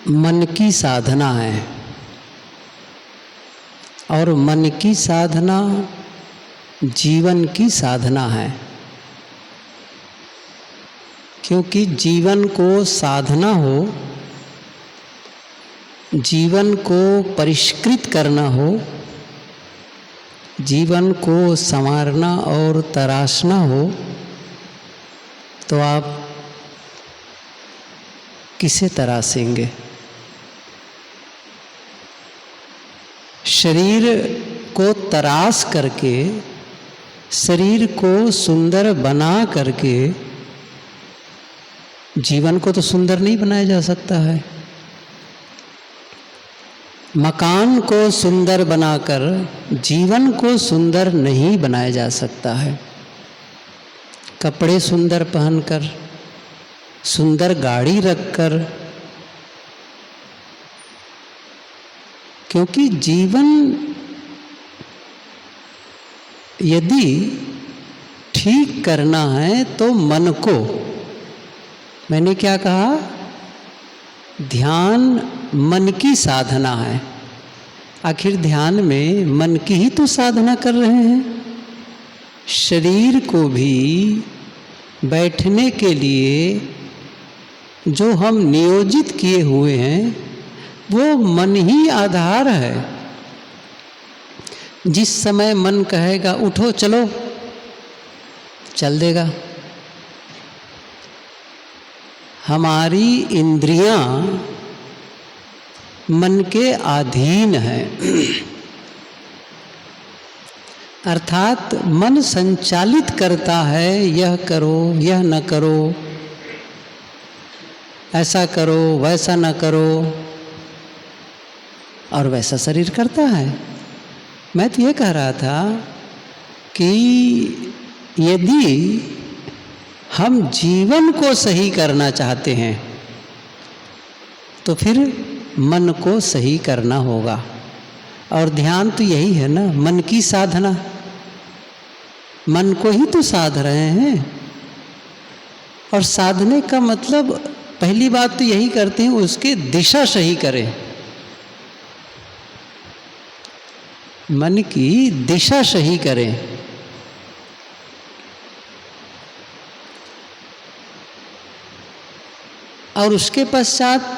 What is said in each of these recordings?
मन की साधना है और मन की साधना जीवन की साधना है। क्योंकि जीवन को साधना हो, जीवन को परिष्कृत करना हो, जीवन को संवारना और तराशना हो, तो आप किसे तराशेंगे? शरीर को तराश करके, शरीर को सुंदर बना करके जीवन को तो सुंदर नहीं बनाया जा सकता है। मकान को सुंदर बनाकर जीवन को सुंदर नहीं बनाया जा सकता है। कपड़े सुंदर पहनकर, सुंदर गाड़ी रखकर, क्योंकि जीवन यदि ठीक करना है तो मन को, मैंने क्या कहा, ध्यान मन की साधना है। आखिर ध्यान में मन की ही तो साधना कर रहे हैं। शरीर को भी बैठने के लिए जो हम नियोजित किए हुए हैं वो मन ही आधार है। जिस समय मन कहेगा उठो चलो, चल देगा। हमारी इंद्रियां मन के अधीन है, अर्थात मन संचालित करता है, यह करो, यह न करो, ऐसा करो, वैसा न करो, और वैसा शरीर करता है। मैं तो ये कह रहा था कि यदि हम जीवन को सही करना चाहते हैं तो फिर मन को सही करना होगा। और ध्यान तो यही है ना, मन की साधना। मन को ही तो साध रहे हैं। और साधने का मतलब पहली बात तो यही करते हैं, उसकी दिशा सही करें। मन की दिशा सही करें। और उसके पश्चात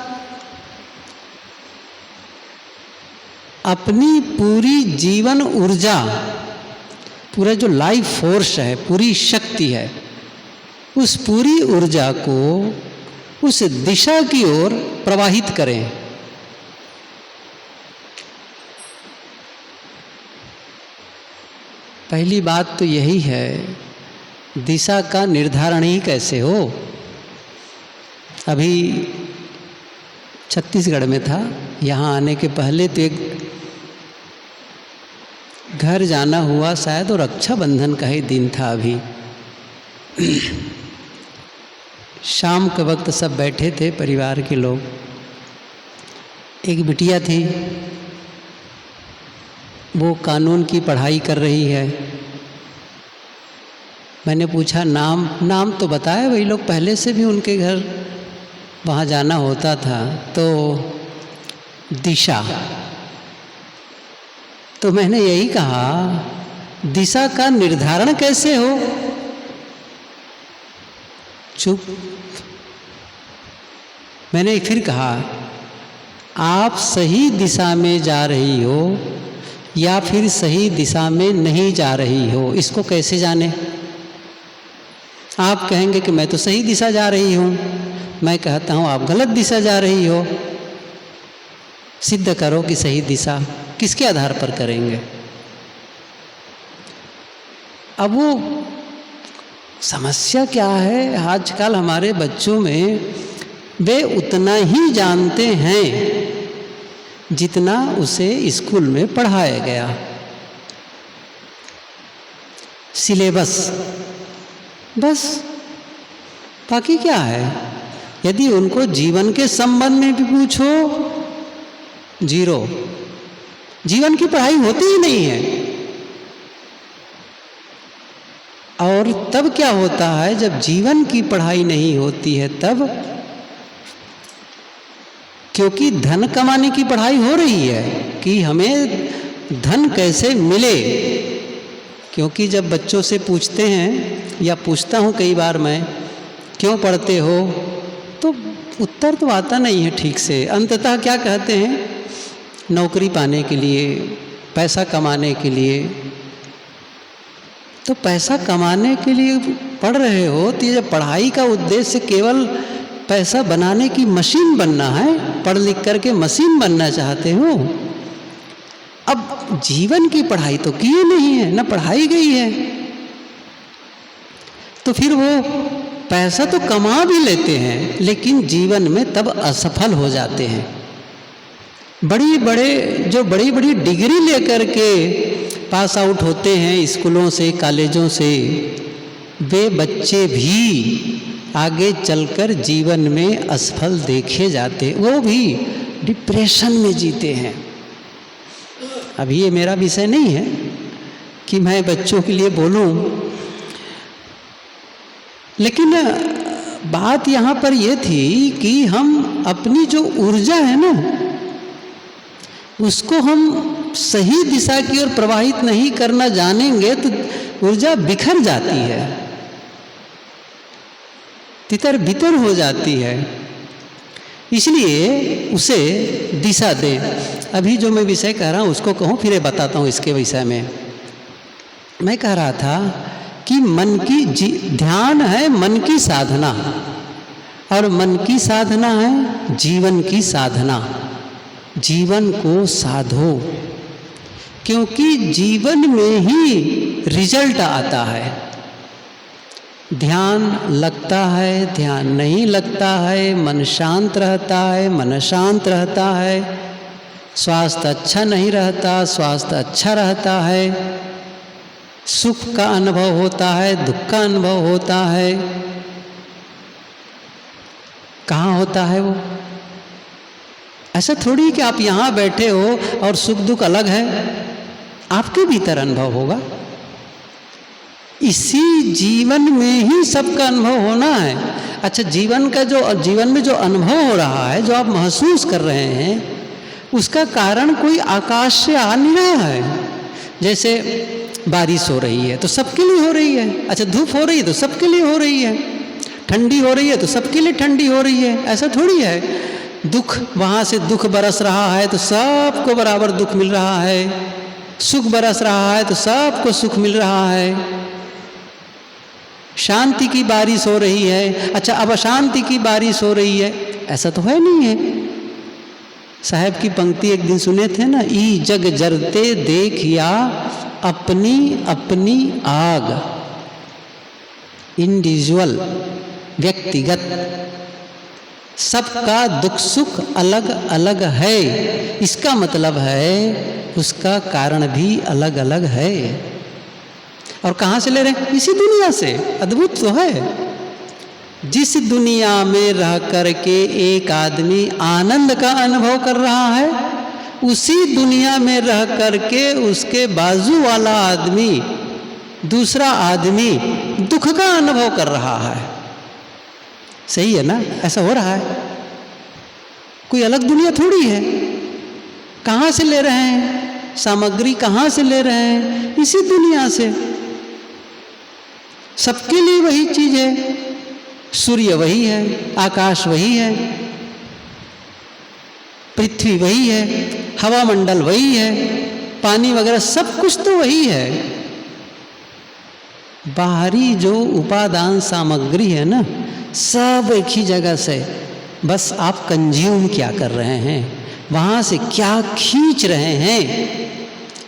अपनी पूरी जीवन ऊर्जा, पूरा जो लाइफ फोर्स है, पूरी शक्ति है, उस पूरी ऊर्जा को उस दिशा की ओर प्रवाहित करें। पहली बात तो यही है, दिशा का निर्धारण ही कैसे हो। अभी छत्तीसगढ़ में था, यहाँ आने के पहले तो एक घर जाना हुआ शायद, और रक्षाबंधन का ही दिन था। अभी शाम के वक्त सब बैठे थे, परिवार के लोग। एक बिटिया थी, वो कानून की पढ़ाई कर रही है। मैंने पूछा नाम तो बताया, वही लोग पहले से भी उनके घर वहाँ जाना होता था। तो दिशा, तो मैंने यही कहा, दिशा का निर्धारण कैसे हो? चुप। मैंने फिर कहा, आप सही दिशा में जा रही हो या फिर सही दिशा में नहीं जा रही हो, इसको कैसे जाने? आप कहेंगे कि मैं तो सही दिशा जा रही हूँ, मैं कहता हूँ आप गलत दिशा जा रही हो। सिद्ध करो कि सही दिशा। किसके आधार पर करेंगे? अब वो समस्या क्या है, आजकल हमारे बच्चों में वे उतना ही जानते हैं जितना उसे स्कूल में पढ़ाया गया। सिलेबस बस, बाकी क्या है? यदि उनको जीवन के संबंध में भी पूछो, जीरो। जीवन की पढ़ाई होती ही नहीं है। और तब क्या होता है, जब जीवन की पढ़ाई नहीं होती है तब क्योंकि धन कमाने की पढ़ाई हो रही है कि हमें धन कैसे मिले। क्योंकि जब बच्चों से पूछते हैं या पूछता हूँ कई बार मैं, क्यों पढ़ते हो, तो उत्तर तो आता नहीं है ठीक से। अंततः क्या कहते हैं, नौकरी पाने के लिए, पैसा कमाने के लिए। तो पैसा कमाने के लिए पढ़ रहे हो तो ये जब पढ़ाई का उद्देश्य केवल पैसा बनाने की मशीन बनना है, पढ़ लिख करके मशीन बनना चाहते हो, अब जीवन की पढ़ाई तो की नहीं है, ना पढ़ाई गई है, तो फिर वो पैसा तो कमा भी लेते हैं लेकिन जीवन में तब असफल हो जाते हैं। बड़ी बड़ी डिग्री लेकर के पास आउट होते हैं स्कूलों से, कॉलेजों से, वे बच्चे भी आगे चलकर जीवन में असफल देखे जाते, वो भी डिप्रेशन में जीते हैं। अभी ये मेरा विषय नहीं है कि मैं बच्चों के लिए बोलूं, लेकिन बात यहाँ पर ये थी कि हम अपनी जो ऊर्जा है ना, उसको हम सही दिशा की ओर प्रवाहित नहीं करना जानेंगे तो ऊर्जा बिखर जाती है, तितर बितर हो जाती है। इसलिए उसे दिशा दें। अभी जो मैं विषय कह रहा हूँ उसको कहूँ, फिर ये बताता हूँ इसके विषय में। मैं कह रहा था कि मन की ध्यान है मन की साधना, और मन की साधना है जीवन की साधना। जीवन को साधो, क्योंकि जीवन में ही रिजल्ट आता है। ध्यान लगता है, ध्यान नहीं लगता है, मन शांत रहता है, मन शांत रहता है, स्वास्थ्य अच्छा नहीं रहता, स्वास्थ्य अच्छा रहता है, सुख का अनुभव होता है, दुख का अनुभव होता है। कहाँ होता है वो? ऐसा थोड़ी कि आप यहाँ बैठे हो और सुख दुख अलग है, आपके भीतर अनुभव होगा। इसी जीवन में ही सबका अनुभव होना है। अच्छा, जीवन में जो अनुभव हो रहा है, जो आप महसूस कर रहे हैं, उसका कारण कोई आकाश से आ नहीं रहा है। जैसे बारिश हो रही है तो सबके लिए हो रही है। अच्छा, धूप हो रही है तो सबके लिए हो रही है, ठंडी हो रही है तो सबके लिए ठंडी हो रही है, ऐसा थोड़ी है। दुख, वहाँ से दुख बरस रहा है तो सबको बराबर दुख मिल रहा है, सुख बरस रहा है तो सबको सुख मिल रहा है। शांति की बारिश हो रही है, अच्छा अब अशांति की बारिश हो रही है, ऐसा तो है नहीं है। साहब की पंक्ति एक दिन सुने थे ना, ई जग जरते देखिया अपनी अपनी आग। इंडिविजुअल, व्यक्तिगत, सबका दुख सुख अलग अलग है। इसका मतलब है उसका कारण भी अलग अलग है। और कहाँ से ले रहे हैं? इसी दुनिया से। अद्भुत तो है। जिस दुनिया में रह करके एक आदमी आनंद का अनुभव कर रहा है, उसी दुनिया में रह करके उसके बाजू वाला आदमी, दूसरा आदमी दुख का अनुभव कर रहा है। सही है ना? ऐसा हो रहा है। कोई अलग दुनिया थोड़ी है। कहाँ से ले रहे हैं? सामग्री कहाँ से ले रहे हैं? इसी दुनिया से। सबके लिए वही चीज है। सूर्य वही है, आकाश वही है, पृथ्वी वही है, हवा मंडल वही है, पानी वगैरह सब कुछ तो वही है। बाहरी जो उपादान सामग्री है ना, सब एक ही जगह से, बस आप कंज्यूम क्या कर रहे हैं, वहाँ से क्या खींच रहे हैं।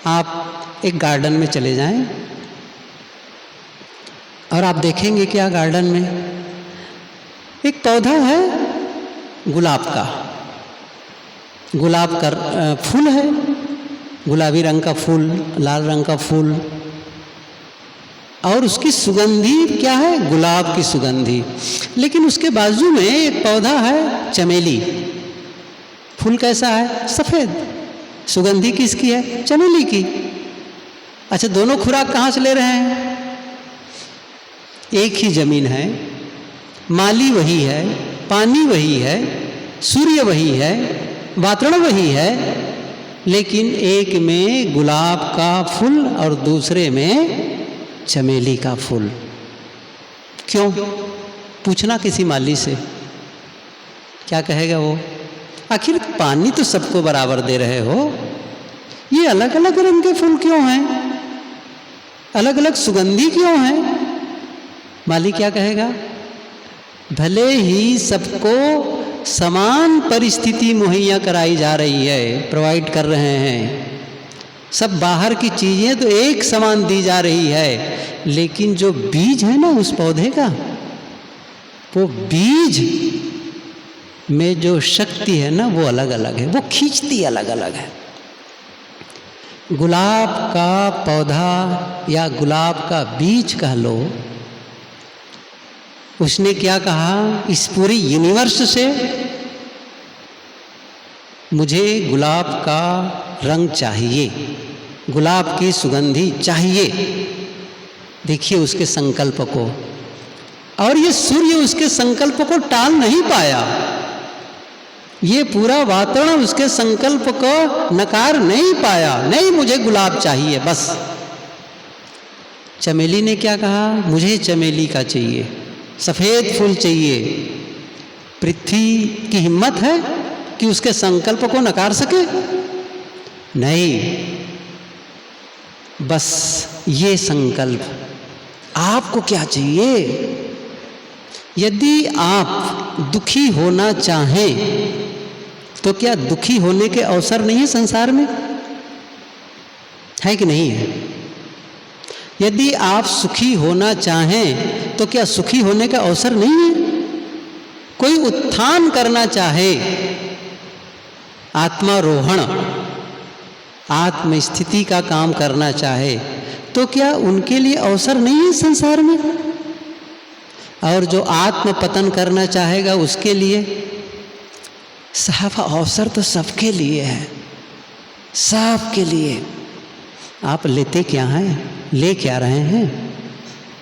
आप एक गार्डन में चले जाएं और आप देखेंगे क्या गार्डन में एक पौधा है गुलाब का। गुलाब का फूल है, गुलाबी रंग का फूल, लाल रंग का फूल, और उसकी सुगंधी क्या है? गुलाब की सुगंधी। लेकिन उसके बाजू में एक पौधा है चमेली। फूल कैसा है? सफ़ेद। सुगंधी किसकी है? चमेली की। अच्छा, दोनों खुराक कहाँ से ले रहे हैं? एक ही जमीन है, माली वही है, पानी वही है, सूर्य वही है, वातावरण वही है, लेकिन एक में गुलाब का फूल और दूसरे में चमेली का फूल। क्यों? पूछना किसी माली से, क्या कहेगा वो? आखिर पानी तो सबको बराबर दे रहे हो, ये अलग अलग रंग के फूल क्यों हैं, अलग अलग सुगंधी क्यों हैं? माली क्या कहेगा? भले ही सबको समान परिस्थिति मुहैया कराई जा रही है, प्रोवाइड कर रहे हैं, सब बाहर की चीज़ें तो एक समान दी जा रही है, लेकिन जो बीज है ना उस पौधे का, वो बीज में जो शक्ति है ना वो अलग अलग है, वो खींचती अलग अलग है। गुलाब का पौधा या गुलाब का बीज कह लो, उसने क्या कहा? इस पूरी यूनिवर्स से मुझे गुलाब का रंग चाहिए, गुलाब की सुगंधी चाहिए। देखिए उसके संकल्प को, और ये सूर्य उसके संकल्प को टाल नहीं पाया, ये पूरा वातावरण उसके संकल्प को नकार नहीं पाया। नहीं, मुझे गुलाब चाहिए बस। चमेली ने क्या कहा? मुझे चमेली का चाहिए, सफ़ेद फूल चाहिए। पृथ्वी की हिम्मत है कि उसके संकल्प को नकार सके? नहीं, बस ये संकल्प। आपको क्या चाहिए? यदि आप दुखी होना चाहें तो क्या दुखी होने के अवसर नहीं है संसार में? है कि नहीं है? यदि आप सुखी होना चाहें तो क्या सुखी होने का अवसर नहीं है? कोई उत्थान करना चाहे, आत्मारोहण, आत्मस्थिति का काम करना चाहे, तो क्या उनके लिए अवसर नहीं है संसार में? और जो आत्म पतन करना चाहेगा उसके लिए साफ अवसर तो सबके लिए है, सबके लिए। आप लेते क्या हैं, ले क्या रहे हैं?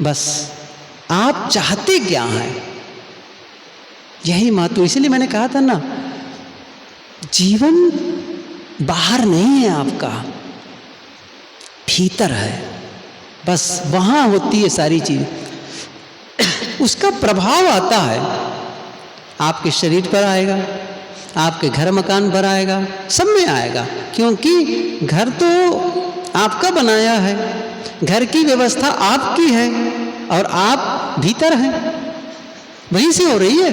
बस आप चाहते क्या हैं, यही महत्व। इसलिए मैंने कहा था ना, जीवन बाहर नहीं है आपका, भीतर है। बस वहाँ होती है सारी चीज, उसका प्रभाव आता है, आपके शरीर पर आएगा, आपके घर मकान पर आएगा, सब में आएगा। क्योंकि घर तो आपका बनाया है, घर की व्यवस्था आपकी है और आप भीतर हैं, वहीं से हो रही है,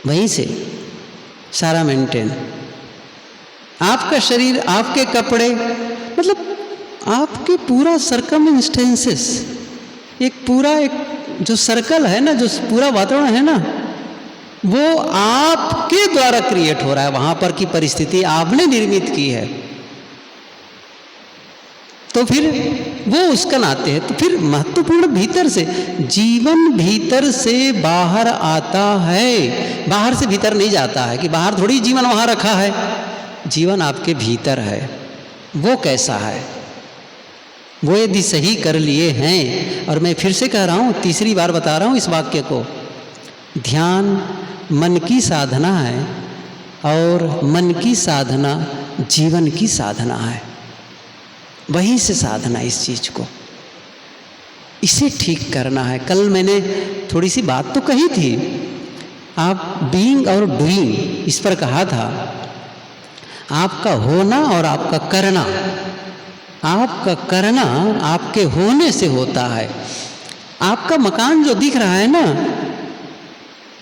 वहीं से सारा मेंटेन। आपका शरीर, आपके कपड़े, मतलब आपके पूरा सर्कमस्टेंसेस, एक जो सर्कल है ना, जो पूरा वातावरण है ना, वो आपके द्वारा क्रिएट हो रहा है। वहां पर की परिस्थिति आपने निर्मित की है, तो फिर वो उसका नाते है। तो फिर महत्वपूर्ण भीतर से, जीवन भीतर से बाहर आता है, बाहर से भीतर नहीं जाता है कि बाहर थोड़ी जीवन वहां रखा है। जीवन आपके भीतर है। वो कैसा है, वो यदि सही कर लिए हैं, और मैं फिर से कह रहा हूं, तीसरी बार बता रहा हूं इस वाक्य को, ध्यान मन की साधना है और मन की साधना जीवन की साधना है। वहीं से साधना इस चीज को, इसे ठीक करना है। कल मैंने थोड़ी सी बात तो कही थी, आप बीइंग और डूइंग इस पर कहा था। आपका होना और आपका करना, आपका करना आपके होने से होता है। आपका मकान जो दिख रहा है ना,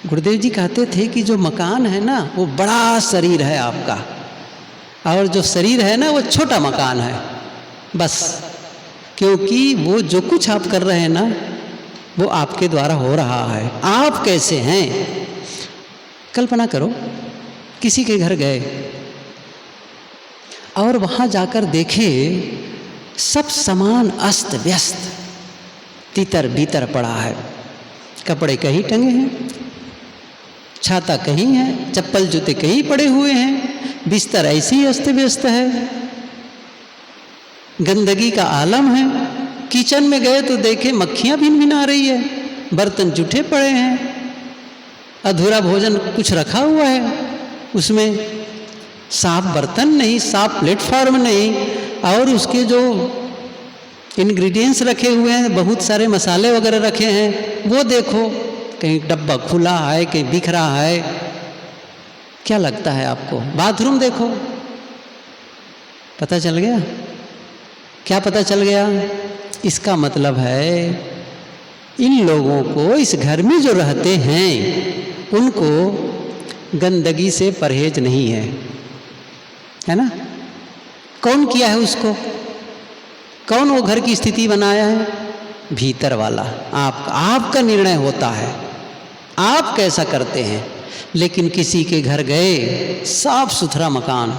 गुरुदेव जी कहते थे कि जो मकान है ना वो बड़ा शरीर है आपका, और जो शरीर है ना वो छोटा मकान है। बस क्योंकि वो जो कुछ आप कर रहे हैं ना वो आपके द्वारा हो रहा है। आप कैसे हैं, कल्पना करो, किसी के घर गए और वहाँ जाकर देखे सब सामान अस्त व्यस्त, तितर बितर पड़ा है, कपड़े कहीं टंगे हैं, छाता कहीं है, चप्पल जूते कहीं पड़े हुए हैं, बिस्तर ऐसे ही अस्त व्यस्त है, गंदगी का आलम है। किचन में गए तो देखे मक्खियां भिनभिना रही है, बर्तन जूठे पड़े हैं, अधूरा भोजन कुछ रखा हुआ है उसमें, साफ बर्तन नहीं, साफ प्लेटफॉर्म नहीं, और उसके जो इंग्रेडिएंट्स रखे हुए हैं, बहुत सारे मसाले वगैरह रखे हैं, वो देखो, कहीं डब्बा खुला है, कहीं बिख रहा है। क्या लगता है आपको? बाथरूम देखो, पता चल गया? क्या पता चल गया? इसका मतलब है इन लोगों को, इस घर में जो रहते हैं, उनको गंदगी से परहेज नहीं है ना? कौन किया है उसको? कौन वो घर की स्थिति बनाया है? भीतर वाला आपका निर्णय होता है, आप कैसा करते हैं। लेकिन किसी के घर गए, साफ सुथरा मकान,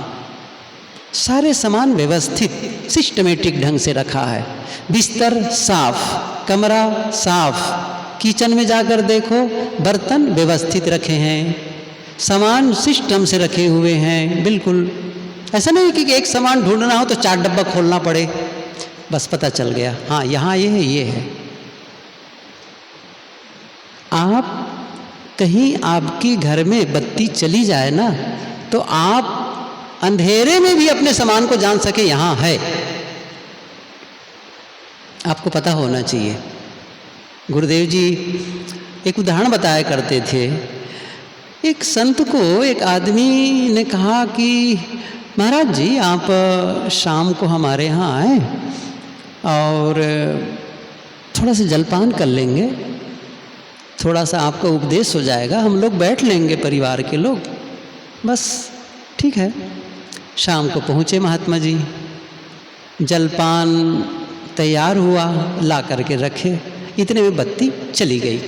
सारे सामान व्यवस्थित सिस्टमेटिक ढंग से रखा है, बिस्तर साफ, कमरा साफ, किचन में जाकर देखो बर्तन व्यवस्थित रखे हैं, सामान सिस्टम से रखे हुए हैं, बिल्कुल ऐसा नहीं कि एक सामान ढूंढना हो तो 4 डब्बा खोलना पड़े, बस पता चल गया हाँ यहाँ ये है, ये है। आप कहीं आपके घर में बत्ती चली जाए ना, तो आप अंधेरे में भी अपने सामान को जान सके यहाँ है, आपको पता होना चाहिए। गुरुदेव जी एक उदाहरण बताया करते थे। एक संत को एक आदमी ने कहा कि महाराज जी आप शाम को हमारे यहाँ आए और थोड़ा सा जलपान कर लेंगे, थोड़ा सा आपका उपदेश हो जाएगा, हम लोग बैठ लेंगे परिवार के लोग। बस ठीक है। शाम को पहुँचे महात्मा जी, जलपान तैयार हुआ, ला करके रखे, इतने में बत्ती चली गई।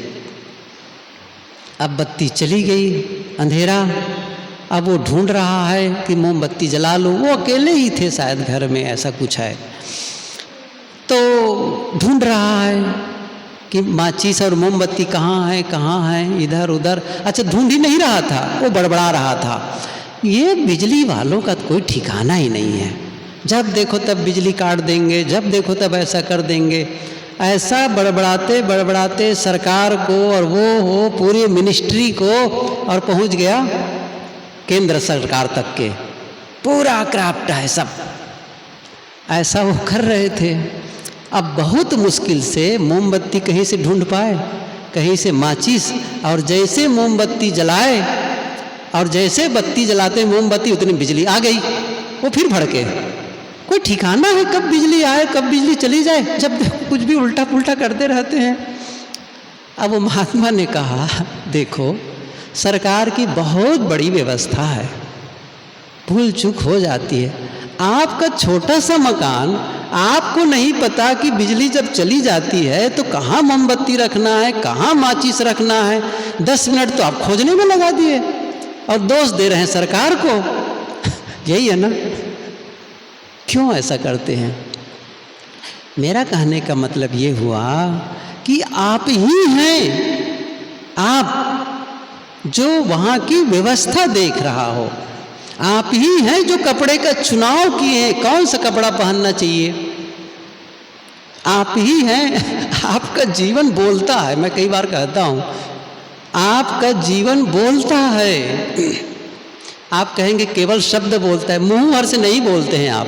अब बत्ती चली गई, अंधेरा, अब वो ढूंढ रहा है कि मोमबत्ती जला लूँ, वो अकेले ही थे शायद घर में, ऐसा कुछ है, तो ढूंढ रहा है कि माचिस और मोमबत्ती कहाँ है, इधर उधर। अच्छा, ढूंढ ही नहीं रहा था, वो बड़बड़ा रहा था। ये बिजली वालों का कोई ठिकाना ही नहीं है, जब देखो तब बिजली काट देंगे, जब देखो तब ऐसा कर देंगे। ऐसा बड़बड़ाते बड़बड़ाते सरकार को और वो हो पूरी मिनिस्ट्री को, और पहुंच गया केंद्र सरकार तक के, पूरा क्राफ्ट है सब। ऐसा वो कर रहे थे। अब बहुत मुश्किल से मोमबत्ती कहीं से ढूंढ पाए, कहीं से माचिस, और जैसे मोमबत्ती जलाए और जैसे बत्ती जलाते मोमबत्ती उतनी बिजली आ गई। वो फिर भड़के, कोई ठिकाना है कब बिजली आए कब बिजली चली जाए, जब कुछ भी उल्टा पुल्टा करते रहते हैं। अब वो महात्मा ने कहा देखो सरकार की बहुत बड़ी व्यवस्था है, भूल चूक हो जाती है। आपका छोटा सा मकान, आपको नहीं पता कि बिजली जब चली जाती है तो कहाँ मोमबत्ती रखना है, कहाँ माचिस रखना है। 10 मिनट तो आप खोजने में लगा दिए और दोष दे रहे हैं सरकार को। यही है ना, क्यों ऐसा करते हैं? मेरा कहने का मतलब ये हुआ कि आप ही हैं, आप जो वहाँ की व्यवस्था देख रहा हो, आप ही हैं जो कपड़े का चुनाव किए, कौन सा कपड़ा पहनना चाहिए, आप ही हैं। आपका जीवन बोलता है, मैं कई बार कहता हूँ आपका जीवन बोलता है। आप कहेंगे केवल शब्द बोलता है, मुंह भर से नहीं बोलते हैं आप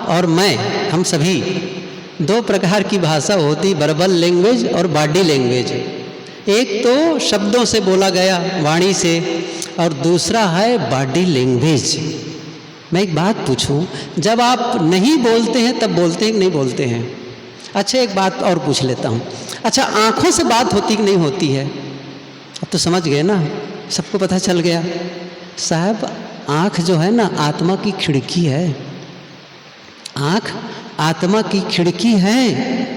और मैं, हम सभी 2 प्रकार की भाषा होती, वर्बल लैंग्वेज और बॉडी लैंग्वेज। एक तो शब्दों से बोला गया, वाणी से, और दूसरा है बॉडी लैंग्वेज। मैं एक बात पूछूं, जब आप नहीं बोलते हैं तब बोलते हैं कि नहीं बोलते हैं? अच्छा एक बात और पूछ लेता हूँ, अच्छा आँखों से बात होती कि नहीं होती है? अब तो समझ गए ना, सबको पता चल गया। साहब आँख जो है ना आत्मा की खिड़की है, आँख आत्मा की खिड़की है।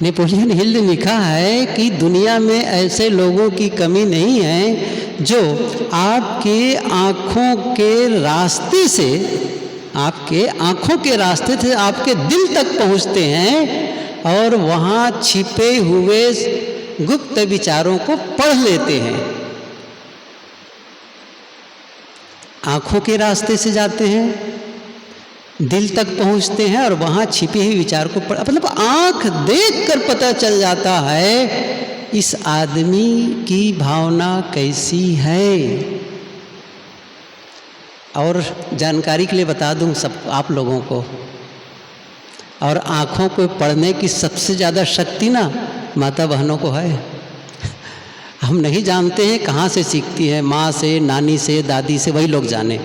नेपोलियन हिल ने लिखा है कि दुनिया में ऐसे लोगों की कमी नहीं है जो आपके आँखों के रास्ते से, आपके आँखों के रास्ते से आपके दिल तक पहुँचते हैं और वहाँ छिपे हुए गुप्त विचारों को पढ़ लेते हैं। आँखों के रास्ते से जाते हैं, दिल तक पहुंचते हैं और वहाँ छिपे हुए विचार को मतलब आँख देखकर पता चल जाता है इस आदमी की भावना कैसी है। और जानकारी के लिए बता दूं सब आप लोगों को, और आँखों को पढ़ने की सबसे ज़्यादा शक्ति ना माता बहनों को है। हम नहीं जानते हैं कहाँ से सीखती है, माँ से, नानी से, दादी से, वही लोग जाने।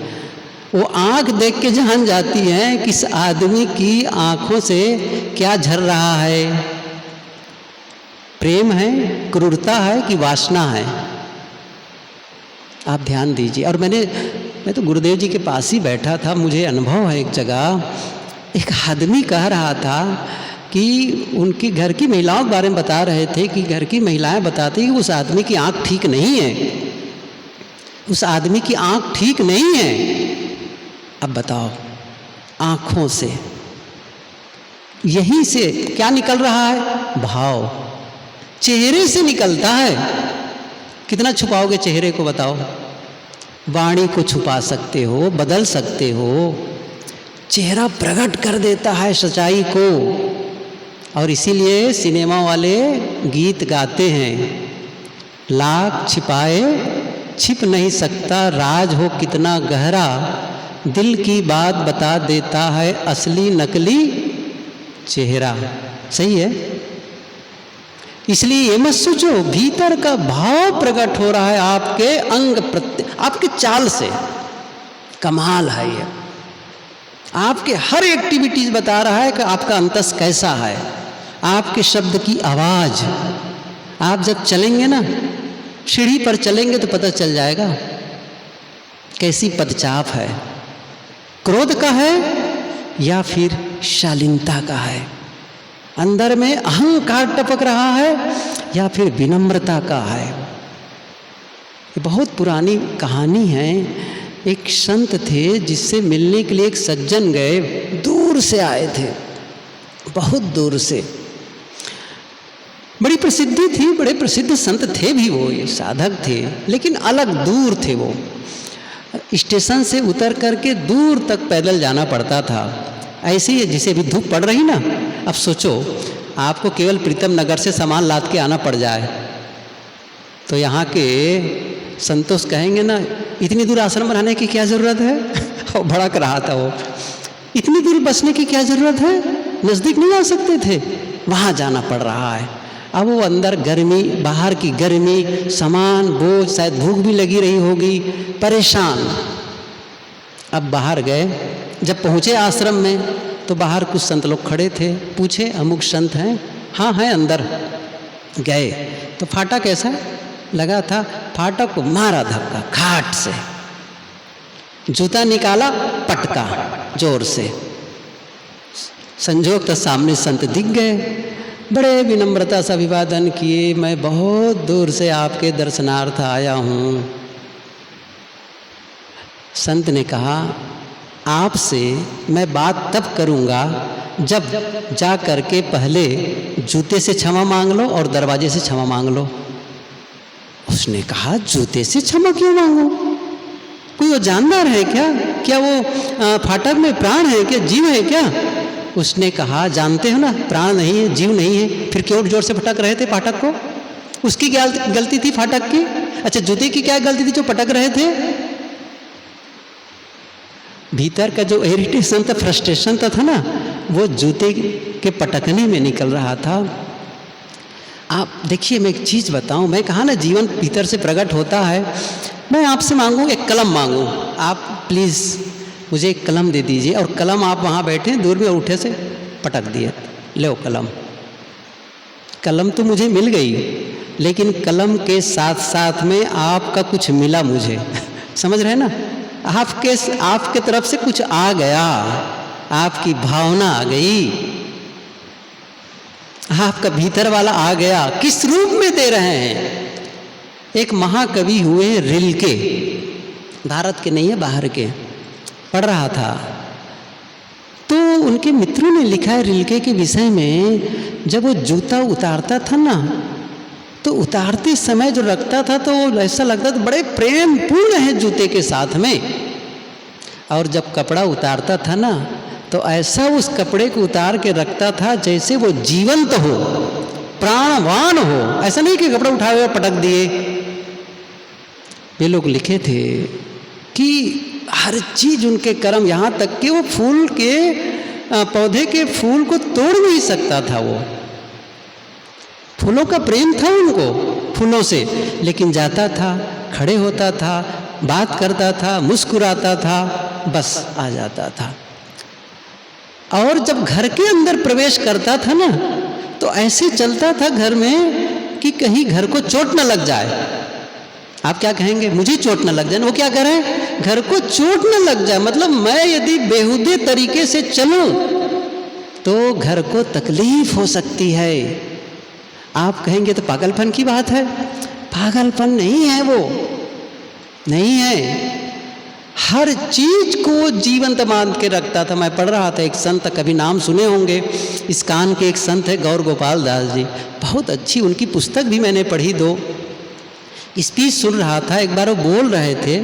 वो आँख देख के जान जाती हैं कि इस आदमी की आँखों से क्या झर रहा है, प्रेम है, क्रूरता है कि वासना है। आप ध्यान दीजिए। और मैं तो गुरुदेव जी के पास ही बैठा था, मुझे अनुभव है एक जगह, एक आदमी कह रहा था कि उनकी घर की महिलाओं के बारे में बता रहे थे कि घर की महिलाएं बताती कि उस आदमी की आँख ठीक नहीं है, उस आदमी की आँख ठीक नहीं है। अब बताओ, आँखों से, यहीं से क्या निकल रहा है? भाव चेहरे से निकलता है। कितना छुपाओगे चेहरे को बताओ? वाणी को छुपा सकते हो, बदल सकते हो, चेहरा प्रकट कर देता है सच्चाई को। और इसीलिए सिनेमा वाले गीत गाते हैं, लाख छिपाए छिप नहीं सकता, राज हो कितना गहरा, दिल की बात बता देता है असली नकली चेहरा। सही है। इसलिए ये मत सोचो, भीतर का भाव प्रकट हो रहा है आपके अंग आपके चाल से। कमाल है ये। आपके हर एक्टिविटीज बता रहा है कि आपका अंतस कैसा है। आपके शब्द की आवाज, आप जब चलेंगे ना, सीढ़ी पर चलेंगे तो पता चल जाएगा कैसी पदचाप है, क्रोध का है या फिर शालीनता का है, अंदर में अहंकार टपक रहा है या फिर विनम्रता का है। ये बहुत पुरानी कहानी है। एक संत थे जिससे मिलने के लिए एक सज्जन गए, दूर से आए थे, बहुत दूर से। बड़ी प्रसिद्धि थी, बड़े प्रसिद्ध संत थे भी वो, ये साधक थे, लेकिन अलग दूर थे वो। स्टेशन से उतर करके दूर तक पैदल जाना पड़ता था। ऐसे ही जिसे भी धूप पड़ रही ना, अब सोचो आपको केवल प्रीतम नगर से सामान लाद के आना पड़ जाए तो यहाँ के संतोष कहेंगे ना, इतनी दूर आश्रम बनाने की क्या ज़रूरत है? और भड़क रहा था वो, इतनी दूर बसने की क्या ज़रूरत है, नज़दीक नहीं आ सकते थे? वहाँ जाना पड़ रहा है। अब वो अंदर गर्मी, बाहर की गर्मी, सामान बोझ, शायद भूख भी लगी रही होगी, परेशान। अब बाहर गए, जब पहुँचे आश्रम में तो बाहर कुछ संत लोग खड़े थे। पूछे, अमुक संत हैं? हाँ हैं अंदर। गए तो फाटक ऐसा लगा था, फाटक को मारा धक्का खाट से, जूता निकाला, पटका जोर से। संजोग तो सामने संत दिख गए, बड़े विनम्रता से अभिवादन किए, मैं बहुत दूर से आपके दर्शनार्थ आया हूँ। संत ने कहा, आपसे मैं बात तब करूँगा जब जा कर के पहले जूते से क्षमा मांग लो और दरवाजे से क्षमा मांग लो। उसने कहा, जूते से क्षमा क्यों मांगो? कोई वो जानदार है क्या? क्या वो फाटक में प्राण है क्या, जीव है क्या? उसने कहा, जानते हो ना प्राण नहीं है, जीव नहीं है, फिर क्यों जोर से फटक रहे थे फाटक को? उसकी क्या गलती थी फाटक की? अच्छा, जूते की क्या गलती थी जो पटक रहे थे? भीतर का जो इरिटेशन था, फ्रस्ट्रेशन था ना, वो जूते के पटकने में निकल रहा था। आप देखिए, मैं एक चीज़ बताऊं, मैं कहा ना जीवन भीतर से प्रकट होता है। मैं आपसे मांगूं, एक कलम मांगूं, आप प्लीज़ मुझे एक कलम दे दीजिए। और कलम आप वहाँ बैठे दूर में उठे से पटक दिए, लो कलम। कलम तो मुझे मिल गई, लेकिन कलम के साथ साथ में आपका कुछ मिला मुझे। समझ रहे ना? आपके तरफ से कुछ आ गया, आपकी भावना आ गई, आपका भीतर वाला आ गया। किस रूप में दे रहे हैं? एक महाकवि हुए रिल्के, भारत के नहीं है, बाहर के, पढ़ रहा था तो उनके मित्रों ने लिखा है रिल्के के विषय में। जब वो जूता उतारता था ना, तो उतारते समय जो रखता था तो ऐसा लगता था बड़े प्रेम पूर्ण है जूते के साथ में। और जब कपड़ा उतारता था ना, तो ऐसा उस कपड़े को उतार के रखता था जैसे वो जीवंत हो, प्राणवान हो। ऐसा नहीं कि कपड़ा उठाए और पटक दिए। वे लोग लिखे थे कि हर चीज उनके कर्म, यहाँ तक कि वो फूल के पौधे के फूल को तोड़ नहीं सकता था। वो फूलों का प्रेम था उनको, फूलों से, लेकिन जाता था, खड़े होता था, बात करता था, मुस्कुराता था, बस आ जाता था। और जब घर के अंदर प्रवेश करता था ना, तो ऐसे चलता था घर में कि कहीं घर को चोट न लग जाए। आप क्या कहेंगे, मुझे चोट न लग जाए। वो क्या करें, घर को चोट न लग जाए, मतलब मैं यदि बेहुदे तरीके से चलूं तो घर को तकलीफ हो सकती है। आप कहेंगे तो पागलपन की बात है। पागलपन नहीं है, वो नहीं है। हर चीज को जीवंत मान के रखता था। मैं पढ़ रहा था, एक संत, कभी नाम सुने होंगे, इस्कान के एक संत है गौर गोपाल दास जी, बहुत अच्छी उनकी पुस्तक भी मैंने पढ़ी। 2 स्पीच सुन रहा था। एक बार वो बोल रहे थे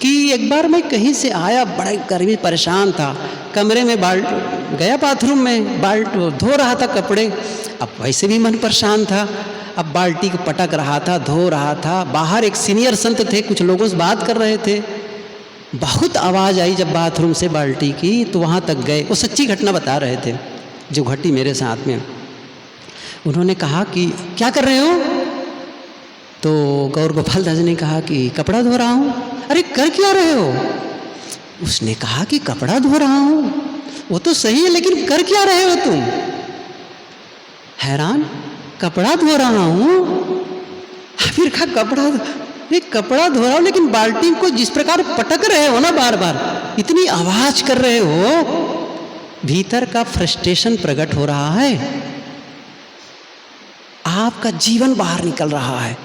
कि एक बार मैं कहीं से आया, बड़ा गर्मी, परेशान था, कमरे में गया बाथरूम में, धो रहा था कपड़े। अब वैसे भी मन परेशान था, अब बाल्टी को पटक रहा था, धो रहा था। बाहर एक सीनियर संत थे, कुछ लोगों से बात कर रहे थे। बहुत आवाज़ आई जब बाथरूम से बाल्टी की, तो वहाँ तक गए। वो सच्ची घटना बता रहे थे जो घटी मेरे साथ में। उन्होंने कहा कि क्या कर रहे हो? तो गौर गोपाल दास ने कहा कि कपड़ा धो रहा हूँ। अरे कर क्या रहे हो? उसने कहा कि कपड़ा धो रहा हूँ। वो तो सही है, लेकिन कर क्या रहे हो तुम? हैरान, कपड़ा धो रहा हूँ। फिर कहा कपड़ा धो रहा हूँ, लेकिन बाल्टी को जिस प्रकार पटक रहे हो ना, बार बार इतनी आवाज कर रहे हो, भीतर का फ्रस्ट्रेशन प्रकट हो रहा है, आपका जीवन बाहर निकल रहा है।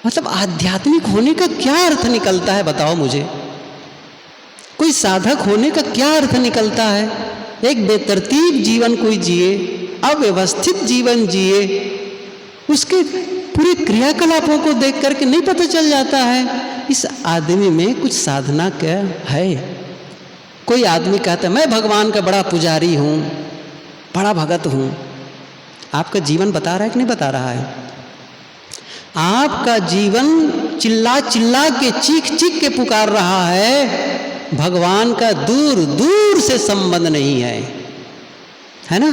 मतलब आध्यात्मिक होने का क्या अर्थ निकलता है, बताओ मुझे। कोई साधक होने का क्या अर्थ निकलता है? एक बेतरतीब जीवन कोई जिए, अव्यवस्थित जीवन जिए, उसके पूरे क्रियाकलापों को देख करके नहीं पता चल जाता है इस आदमी में कुछ साधना क्या है। कोई आदमी कहता है मैं भगवान का बड़ा पुजारी हूँ, बड़ा भगत हूँ। आपका जीवन बता रहा है कि नहीं बता रहा है? आपका जीवन चिल्ला चिल्ला के, चीख चीख के पुकार रहा है, भगवान का दूर दूर से संबंध नहीं है ना?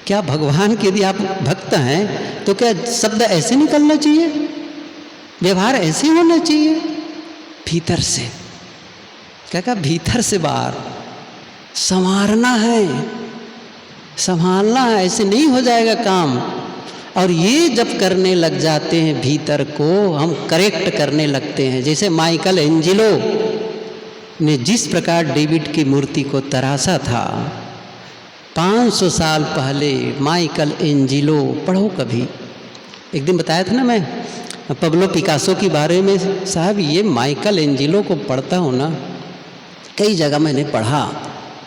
क्या भगवान के यदि आप भक्त हैं तो क्या शब्द ऐसे निकलना चाहिए, व्यवहार ऐसे होना चाहिए? भीतर से, क्या कहा, भीतर से बाहर संवारना है, संभालना है, ऐसे नहीं हो जाएगा काम। और ये जब करने लग जाते हैं, भीतर को हम करेक्ट करने लगते हैं। जैसे माइकल एंजेलो ने जिस प्रकार डेविड की मूर्ति को तराशा था, 500 साल पहले माइकल एंजेलो, पढ़ो कभी, एक दिन बताया था ना मैं पब्लो पिकासो के बारे में। साहब ये माइकल एंजेलो को पढ़ता हूँ ना, कई जगह मैंने पढ़ा,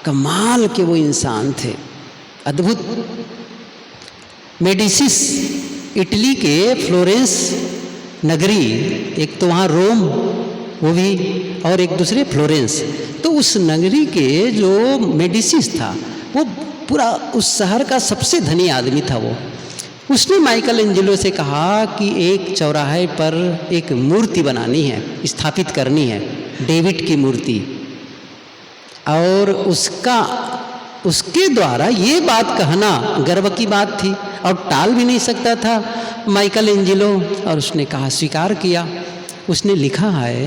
कमाल के वो इंसान थे, अद्भुत। मेडिसिस, इटली के फ्लोरेंस नगरी, एक तो वहाँ रोम वो भी, और एक दूसरे फ्लोरेंस, तो उस नगरी के जो मेडिसिस था वो पूरा उस शहर का सबसे धनी आदमी था वो। उसने माइकल एंजेलो से कहा कि एक चौराहे पर एक मूर्ति बनानी है, स्थापित करनी है, डेविड की मूर्ति, और उसके द्वारा ये बात कहना गर्व की बात थी और टाल भी नहीं सकता था माइकल एंजेलो। और उसने कहा, स्वीकार किया। उसने लिखा है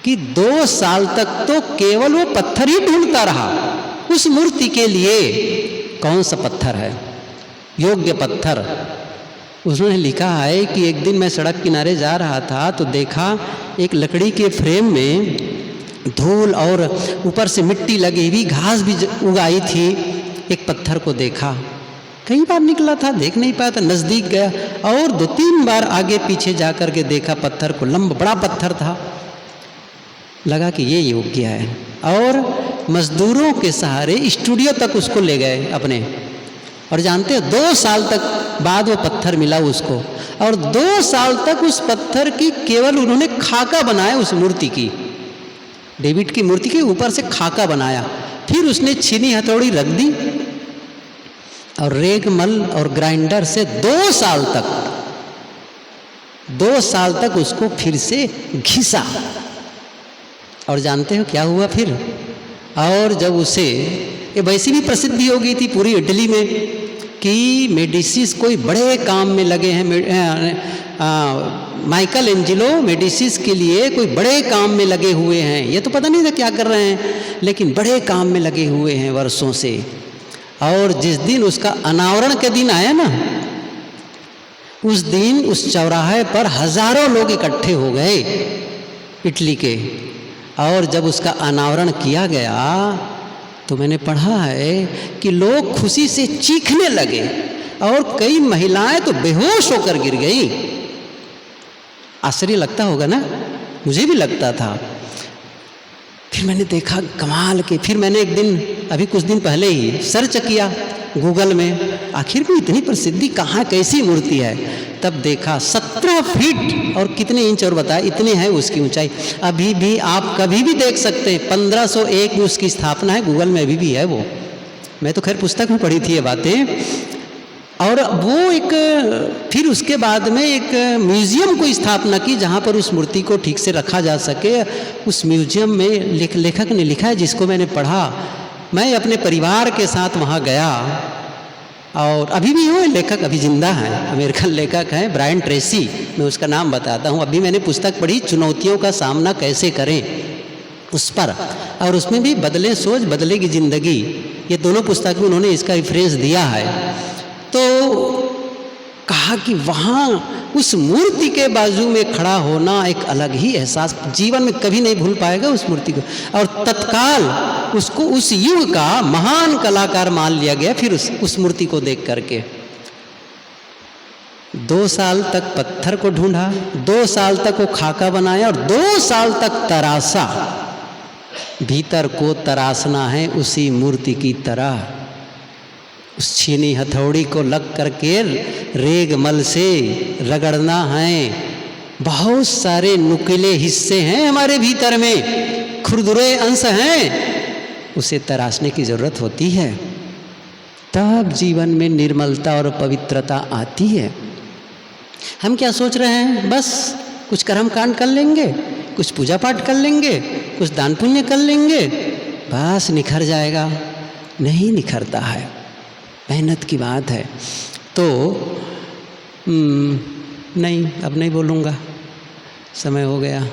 कि 2 साल तक तो केवल वो पत्थर ही ढूंढता रहा उस मूर्ति के लिए, कौन सा पत्थर है, योग्य पत्थर। उसने लिखा है कि एक दिन मैं सड़क किनारे जा रहा था तो देखा एक लकड़ी के फ्रेम में धूल और ऊपर से मिट्टी लगी हुई, घास भी उगाई थी। एक पत्थर को देखा, कई बार निकला था, देख नहीं पाया था, नज़दीक गया और 2-3 बार आगे पीछे जा कर के देखा पत्थर को, लंबा बड़ा पत्थर था। लगा कि ये योग्य है, और मजदूरों के सहारे स्टूडियो तक उसको ले गए अपने। और जानते हो 2 साल तक बाद वो पत्थर मिला उसको, और 2 साल तक उस पत्थर की केवल उन्होंने खाका बनाया, उस मूर्ति की, डेविड की मूर्ति के ऊपर से खाका बनाया। फिर उसने छीनी हथौड़ी रख दी और रेगमल और ग्राइंडर से 2 साल तक उसको फिर से घिसा और जानते हो क्या हुआ फिर? और जब उसे, ये वैसी भी प्रसिद्धि हो गई थी पूरी इटली में कि मेडिसिस कोई बड़े काम में लगे हैं, माइकल एंजेलो मेडिसिस के लिए कोई बड़े काम में लगे हुए हैं। ये तो पता नहीं था क्या कर रहे हैं, लेकिन बड़े काम में लगे हुए हैं वर्षों से। और जिस दिन उसका अनावरण के दिन आया ना, उस दिन उस चौराहे पर हजारों लोग इकट्ठे हो गए इटली के। और जब उसका अनावरण किया गया तो मैंने पढ़ा है कि लोग खुशी से चीखने लगे और कई महिलाएं तो बेहोश होकर गिर गई। आश्चर्य लगता होगा ना, मुझे भी लगता था। फिर मैंने देखा कमाल के, फिर मैंने एक दिन, अभी कुछ दिन पहले ही सर्च किया गूगल में, आखिर भी इतनी प्रसिद्धि कहाँ, कैसी मूर्ति है। तब देखा 17 फीट और कितने इंच, और बताया इतने है उसकी ऊंचाई। अभी भी आप कभी भी देख सकते हैं, 1501 में उसकी स्थापना है, गूगल में अभी भी है वो। मैं तो खैर पुस्तक में पढ़ी थी ये बातें। और वो एक, फिर उसके बाद में एक म्यूजियम को स्थापना की जहाँ पर उस मूर्ति को ठीक से रखा जा सके। उस म्यूजियम में लेखक ने लिखा है, जिसको मैंने पढ़ा, मैं अपने परिवार के साथ वहाँ गया। और अभी भी वो लेखक अभी जिंदा हैं, अमेरिकन लेखक हैं, ब्रायन ट्रेसी, मैं उसका नाम बताता हूँ। अभी मैंने पुस्तक पढ़ी, चुनौतियों का सामना कैसे करें, उस पर। और उसमें भी बदले सोच बदलेगी ज़िंदगी, ये दोनों पुस्तक में उन्होंने इसका रेफरेंस दिया है। तो कहा कि वहाँ उस मूर्ति के बाजू में खड़ा होना एक अलग ही एहसास, जीवन में कभी नहीं भूल पाएगा उस मूर्ति को। और तत्काल उसको उस युग का महान कलाकार मान लिया गया। फिर उस मूर्ति को देख करके 2 साल तक पत्थर को ढूंढा, 2 साल तक वो खाका बनाया और 2 साल तक तरासा। भीतर को तरासना है उसी मूर्ति की तरह, उस छीनी हथौड़ी को लग करके रेग मल से रगड़ना है। बहुत सारे नुकीले हिस्से हैं हमारे भीतर में, खुरदुरे अंश हैं, उसे तराशने की ज़रूरत होती है। तब जीवन में निर्मलता और पवित्रता आती है। हम क्या सोच रहे हैं, बस कुछ कर्म कांड कर लेंगे, कुछ पूजा पाठ कर लेंगे, कुछ दान पुण्य कर लेंगे, बस निखर जाएगा। नहीं निखरता है, मेहनत की बात है। तो नहीं, अब नहीं बोलूँगा, समय हो गया,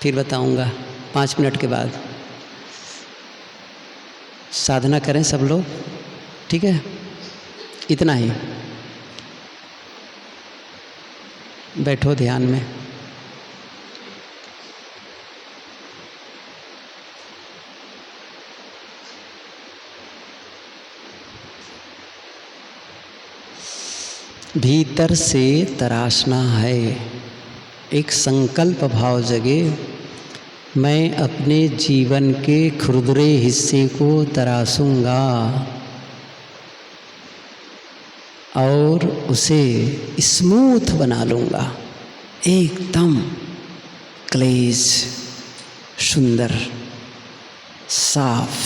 फिर बताऊँगा 5 मिनट के बाद। साधना करें सब लोग, ठीक है? इतना ही, बैठो ध्यान में। भीतर से तराशना है, एक संकल्प भाव जगे, मैं अपने जीवन के खुरदुरे हिस्से को तराशूंगा और उसे स्मूथ बना लूँगा, एकदम क्लेश, सुंदर, साफ,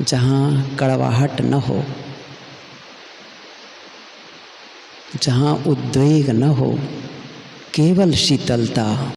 जहाँ कड़वाहट न हो, जहाँ उद्वेग न हो, केवल शीतलता।